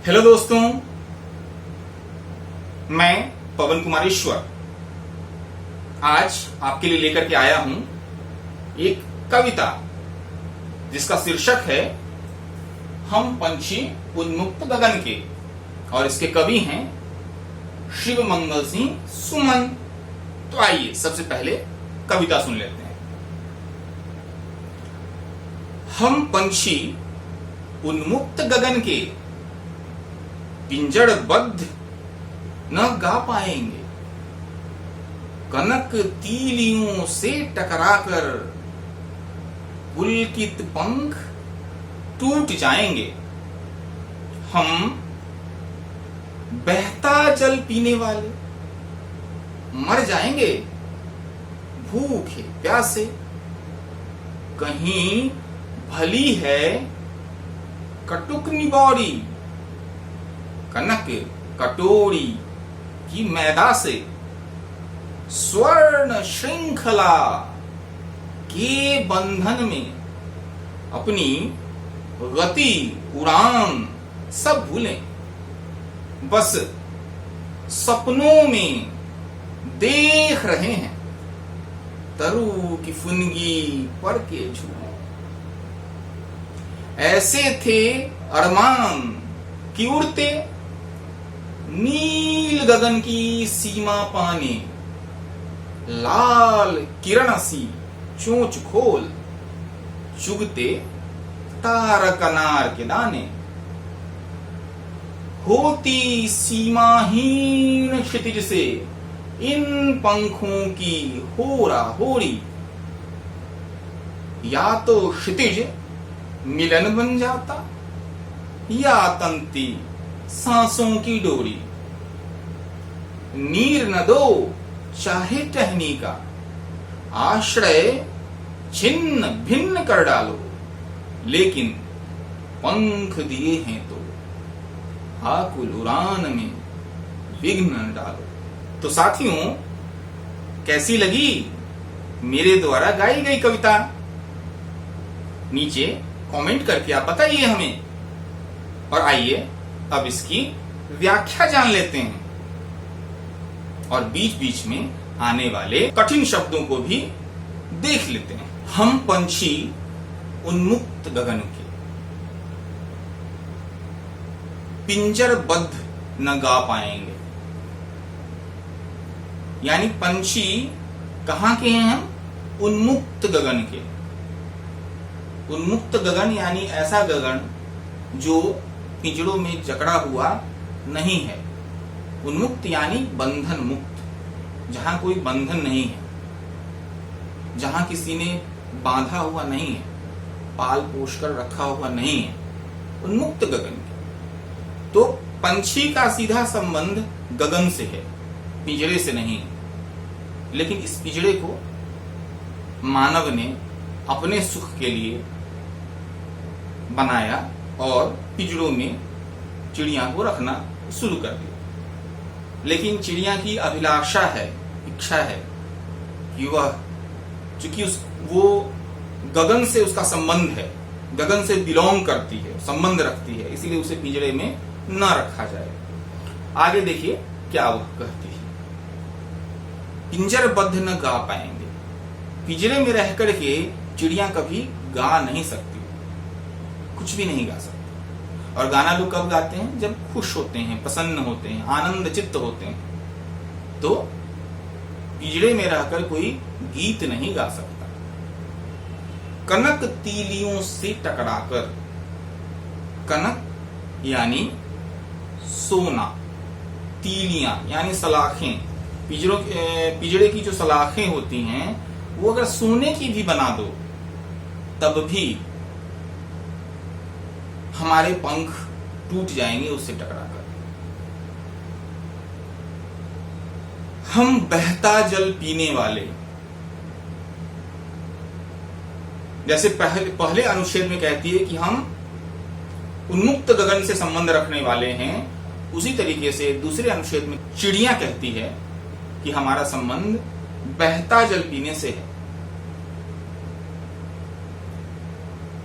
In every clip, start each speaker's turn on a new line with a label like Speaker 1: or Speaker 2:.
Speaker 1: Hello दोस्तों, मैं पवन कुमार ईश्वर आज आपके लिए लेकर के आया हूं एक कविता जिसका शीर्षक है हम पंछी उन्मुक्त गगन के, और इसके कवि हैं शिव मंगल सिंह सुमन। तो आइए सबसे पहले कविता सुन लेते हैं। हम पंछी उन्मुक्त गगन के पिंजड़बद्ध न गा पाएंगे, कनक तीलियों से टकराकर पुलकित पंख टूट जाएंगे। हम बहता जल पीने वाले मर जाएंगे भूखे प्यासे। कहीं भली है कटुक निबौरी, कनक कटोरी की मैदा से स्वर्ण श्रृंखला के बंधन में अपनी गति उड़ान सब भूलें। बस सपनों में देख रहे हैं तरु की फुनगी पर के झूले। ऐसे थे अरमान कि उड़ते नील गगन की सीमा पाने, लाल किरण सी चोंच खोल चुगते तारक अनार के दाने। होती सीमाहीन क्षितिज से इन पंखों की होरा होरी, या तो क्षितिज मिलन बन जाता या तंती सांसों की डोरी। नीर न दो चाहे टहनी का, आश्रय छिन्न भिन्न कर डालो, लेकिन पंख दिए हैं तो आकुल उड़ान में विघ्न न डालो। तो साथियों, कैसी लगी मेरे द्वारा गाई गई कविता? नीचे कमेंट करके आप बताइए हमें। और आइए अब इसकी व्याख्या जान लेते हैं और बीच बीच में आने वाले कठिन शब्दों को भी देख लेते हैं। हम पंछी उन्मुक्त गगन के पिंजरबद्ध न गा पाएंगे, यानी पंछी कहां के हैं हम? उन्मुक्त गगन के। उन्मुक्त गगन यानी ऐसा गगन जो पिंजड़ों में जकड़ा हुआ नहीं है। उन्मुक्त यानी बंधन मुक्त, जहां कोई बंधन नहीं है, जहां किसी ने बांधा हुआ नहीं है, पाल पोष कर रखा हुआ नहीं है, उन्मुक्त गगन के। तो पंछी का सीधा संबंध गगन से है, पिंजड़े से नहीं है। लेकिन इस पिंजड़े को मानव ने अपने सुख के लिए बनाया और पिंजड़ों में चिड़िया को रखना शुरू कर दिया। लेकिन चिड़िया की अभिलाषा है, इच्छा है कि वह, चूंकि वो गगन से उसका संबंध है, गगन से बिलोंग करती है, संबंध रखती है, इसीलिए उसे पिंजड़े में न रखा जाए। आगे देखिए क्या वह कहती है। पिंजरबद्ध न गा पाएंगे, पिंजरे में रह करके चिड़िया कभी गा नहीं सकती, कुछ भी नहीं गा सकती। और गाना लोग कब गाते हैं? जब खुश होते हैं, प्रसन्न होते हैं, आनंद चित्त होते हैं। तो पिंजरे में रहकर कोई गीत नहीं गा सकता। कनक तीलियों से टकराकर, कनक यानी सोना, तीलियां यानी सलाखें, पिंजरे की जो सलाखें होती हैं वो अगर सोने की भी बना दो तब भी हमारे पंख टूट जाएंगे उससे टकराकर। हम बहता जल पीने वाले, जैसे पहले अनुच्छेद में कहती है कि हम उन्मुक्त गगन से संबंध रखने वाले हैं, उसी तरीके से दूसरे अनुच्छेद में चिड़िया कहती है कि हमारा संबंध बहता जल पीने से है,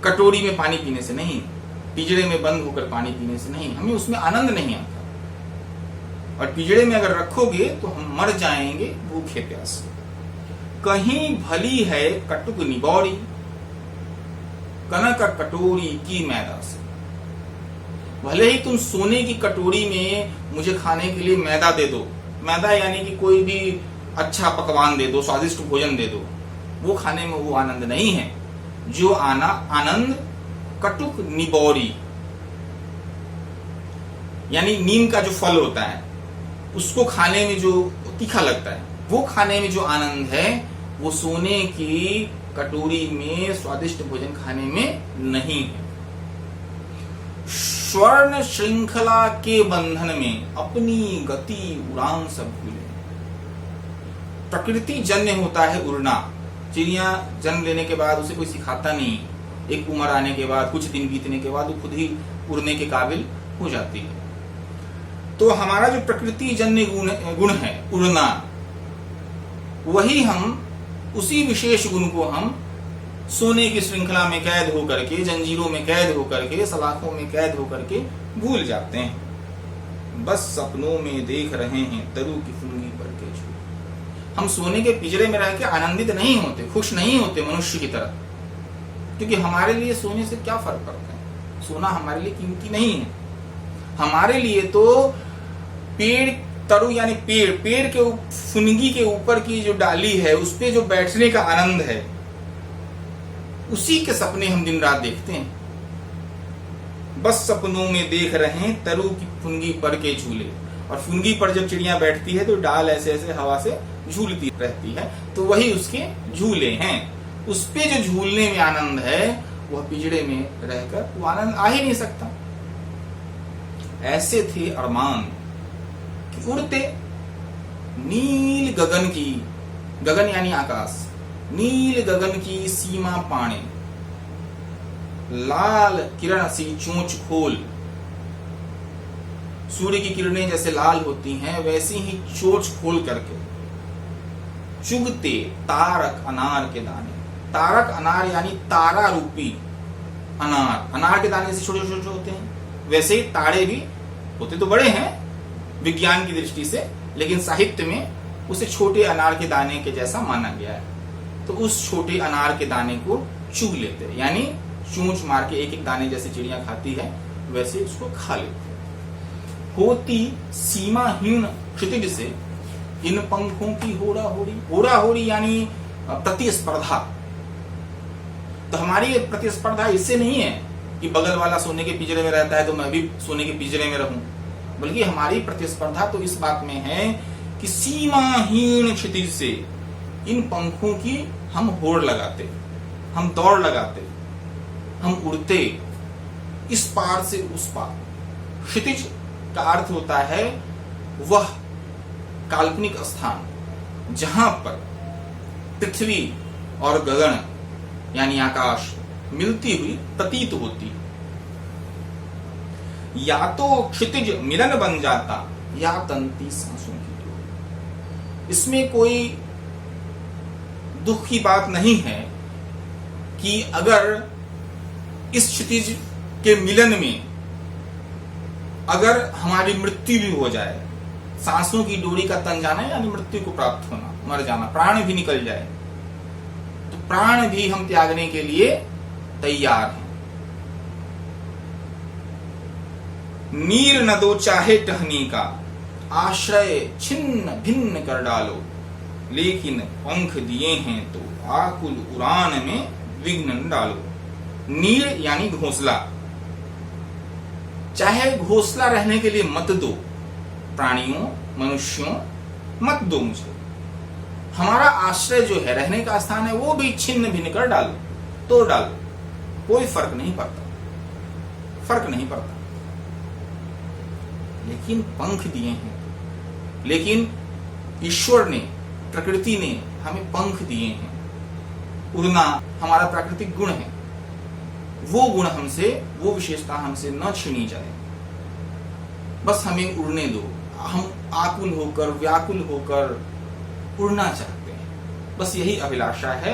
Speaker 1: कटोरी में पानी पीने से नहीं। पिंजरे में बंद होकर पानी पीने से नहीं, हमें उसमें आनंद नहीं आता। और पिंजरे में अगर रखोगे तो हम मर जाएंगे भूखे प्यासे। कहीं भली है कटुक निबौरी, कनक कटोरी की मैदा से। भले ही तुम सोने की कटोरी में मुझे खाने के लिए मैदा दे दो, मैदा यानी कि कोई भी अच्छा पकवान दे दो, स्वादिष्ट भोजन दे दो, वो खाने में वो आनंद नहीं है जो आनंद कटुक निबौरी, यानी नीम का जो फल होता है उसको खाने में जो तीखा लगता है, वो खाने में जो आनंद है वो सोने की कटोरी में स्वादिष्ट भोजन खाने में नहीं है। स्वर्ण श्रृंखला के बंधन में अपनी गति उड़ान सब भूले। प्रकृति जन्य होता है उड़ना। चिड़िया जन्म लेने के बाद उसे कोई सिखाता नहीं, एक उम्र आने के बाद, कुछ दिन बीतने के बाद वो खुद ही उड़ने के काबिल हो जाती है। तो हमारा जो प्रकृति जन्य गुण है उड़ना, वही हम उसी विशेष गुण को हम सोने की श्रृंखला में कैद होकर के, जंजीरों में कैद होकर के, सलाखों में कैद होकर के भूल जाते हैं। बस सपनों में देख रहे हैं तरु की फुनगी पर के छू। हम सोने के पिंजरे में रह के आनंदित नहीं होते, खुश नहीं होते मनुष्य की तरह, क्योंकि हमारे लिए सोने से क्या फर्क पड़ता है। सोना हमारे लिए कीमती नहीं है। हमारे लिए तो पेड़ तरु यानी पेड़ के फुनगी के ऊपर की जो डाली है उस पे जो बैठने का आनंद है, उसी के सपने हम दिन रात देखते हैं। बस सपनों में देख रहे हैं तरु की फुनगी पर के झूले। और फुनगी पर जब चिड़िया बैठती है तो डाल ऐसे ऐसे हवा से झूलती रहती है, तो वही उसके झूले हैं। उस पे जो झूलने में आनंद है वह पिंजरे में रहकर वो आनंद आ ही नहीं सकता। ऐसे थे अरमान कि उड़ते नील गगन की, गगन यानी आकाश, नील गगन की सीमा पाने, लाल किरण सी चोंच खोल। सूर्य की किरणें जैसे लाल होती हैं वैसी ही चोंच खोल करके चुगते तारक अनार के दाने। तारक अनार यानी तारा रूपी अनार। अनार के दाने से छोटे छोटे होते हैं, वैसे ही तारे भी होते तो बड़े हैं विज्ञान की दृष्टि से, लेकिन साहित्य में उसे छोटे अनार के दाने के जैसा माना गया है। तो उस छोटे अनार के दाने को चुग लेते, यानी चूंच मार के एक एक दाने जैसे चिड़िया खाती है वैसे उसको खा लेते। होती सीमाहीन क्षितिज से इन पंखों की होड़ा होड़ी। होड़ा होड़ी यानी प्रतिस्पर्धा। तो हमारी ये प्रतिस्पर्धा इससे नहीं है कि बगल वाला सोने के पिंजरे में रहता है तो मैं भी सोने के पिंजरे में रहूं, बल्कि हमारी प्रतिस्पर्धा तो इस बात में है कि सीमाहीन क्षितिज से इन पंखों की हम होड़ लगाते, हम दौड़ लगाते, हम उड़ते इस पार से उस पार। क्षितिज का अर्थ होता है वह काल्पनिक स्थान जहां पर पृथ्वी और गगन यानी आकाश मिलती हुई प्रतीत होती। या तो क्षितिज मिलन बन जाता या तंती सांसों की डोर। इसमें कोई दुख की बात नहीं है कि अगर इस क्षितिज के मिलन में अगर हमारी मृत्यु भी हो जाए, सांसों की डोरी का तन जाना यानी मृत्यु को प्राप्त होना, मर जाना, प्राण भी निकल जाए, तो प्राण भी हम त्यागने के लिए तैयार हैं। नीर न दो चाहे टहनी का, आश्रय छिन्न भिन्न कर डालो, लेकिन पंख दिए हैं तो आकुल उड़ान में विघ्न न डालो। नीर यानी घोंसला, चाहे घोंसला रहने के लिए मत दो, प्राणियों मनुष्यों मत दो मुझे। हमारा आश्रय जो है, रहने का स्थान है, वो भी छिन्न भिन्न कर डालो, तोड़ डालो, कोई फर्क नहीं पड़ता, फर्क नहीं पड़ता। लेकिन पंख दिए हैं, लेकिन ईश्वर ने, प्रकृति ने हमें पंख दिए हैं। उड़ना हमारा प्राकृतिक गुण है, वो गुण हमसे, वो विशेषता हमसे न छीनी जाए। बस हमें उड़ने दो। हम आकुल होकर, व्याकुल होकर उड़ना चाहते हैं, बस यही अभिलाषा है।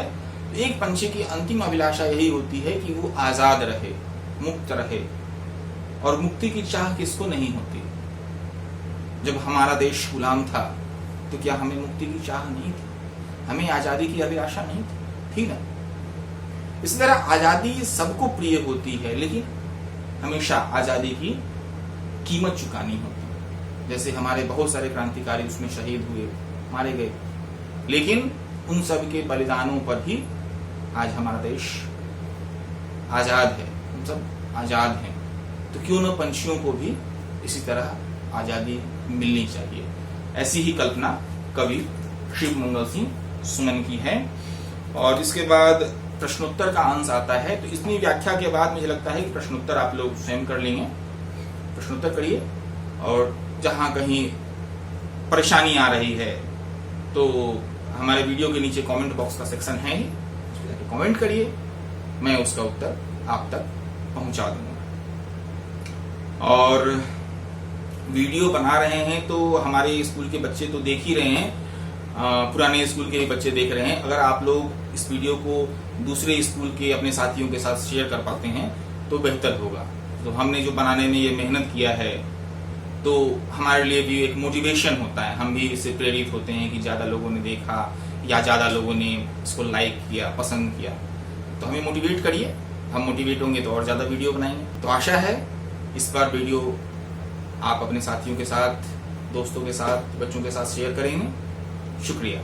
Speaker 1: एक पंछी की अंतिम अभिलाषा यही होती है कि वो आजाद रहे, मुक्त रहे, और मुक्ति की चाह किसको नहीं होती? जब हमारा देश गुलाम था तो क्या हमें मुक्ति की चाह नहीं थी? हमें आजादी की अभिलाषा नहीं थी ना? इसी तरह आजादी सबको प्रिय होती है, लेकिन हमेशा आजादी की कीमत चुकानी होती है। जैसे हमारे बहुत सारे क्रांतिकारी उसमें शहीद हुए, मारे गए, लेकिन उन सब के बलिदानों पर ही आज हमारा देश आजाद है, हम सब आजाद हैं। तो क्यों न पंछियों को भी इसी तरह आजादी मिलनी चाहिए। ऐसी ही कल्पना कवि शिव मंगल सिंह सुमन की है। और इसके बाद प्रश्नोत्तर का अंश आता है। तो इतनी व्याख्या के बाद मुझे लगता है कि प्रश्नोत्तर आप लोग स्वयं कर लेंगे। प्रश्नोत्तर करिए, और जहां कहीं परेशानी आ रही है तो हमारे वीडियो के नीचे कमेंट बॉक्स का सेक्शन है ही, उसमें जाके कमेंट करिए, मैं उसका उत्तर आप तक पहुंचा दूंगा। और वीडियो बना रहे हैं तो हमारे स्कूल के बच्चे तो देख ही रहे हैं, पुराने स्कूल के बच्चे देख रहे हैं। अगर आप लोग इस वीडियो को दूसरे स्कूल के अपने साथियों के साथ शेयर कर पाते हैं तो बेहतर होगा। तो हमने जो बनाने में ये मेहनत किया है तो हमारे लिए भी एक मोटिवेशन होता है, हम भी इससे प्रेरित होते हैं कि ज़्यादा लोगों ने देखा या ज़्यादा लोगों ने इसको लाइक किया, पसंद किया। तो हमें मोटिवेट करिए, हम मोटिवेट होंगे तो और ज़्यादा वीडियो बनाएंगे। तो आशा है इस बार वीडियो आप अपने साथियों के साथ, दोस्तों के साथ, बच्चों के साथ शेयर करेंगे। शुक्रिया।